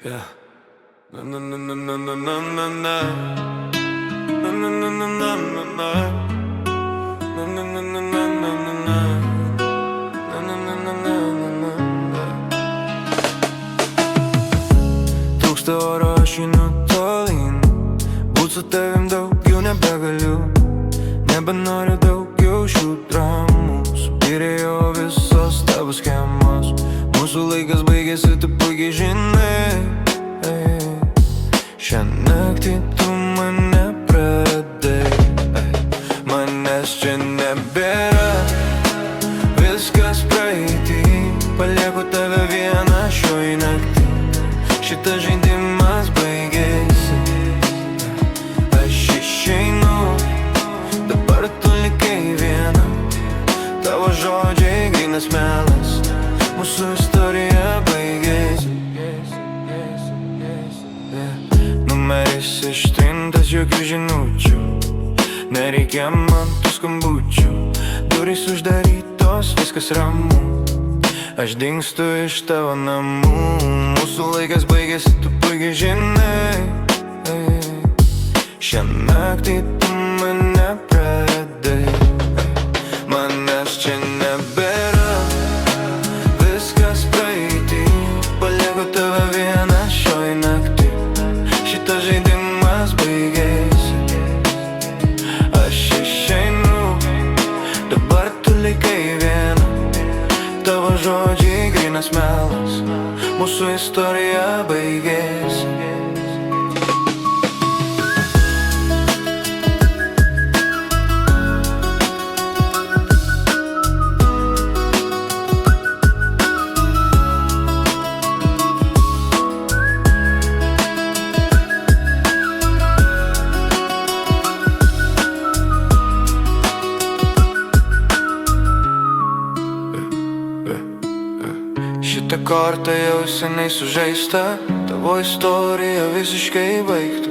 Yeah. Na na na na na na na na na. Na na na na na na na. Na na na na na na na na. Na na na na na na na. Trūksta oro, aš einu tolyn. Būt su tavim daugiau nebegaliu. Nebenoriu daugiau šių dramų. Subyrėjo visos tavo schemos. Mūsų laikas baigėsi, tu puikiai žinai. Šią naktį tu mane pradai. Manęs čia nebėra, viskas praeitį. Palieku tave vieną šioj naktį. Šitas žaidimas baigėsi. Aš išeinu, dabar tu likai viena. Tavo žodžiai grynas melas. Mūsų istorija baigėsi. Numeris ištrintas, jokių žinučių. Nereikia man tų skambučių. Durys uždarytos, viskas ramu. Aš dingstu iš tavo namų. Mūsų laikas baigėsi, tu puikiai žinai. Šią naktį tu mane pradai. Manęs čia nebėra, viskas praeitį. Palieku tave vieną šioj naktį. Šitas žaidimas baigėsi. Aš išeinu, dabar tu likai viena. Tavo žodžiai grynas melas. Mūsų istorija baigėsi. Šitą kortą jau seniai sužaista. Tavo istorija visiškai baigta.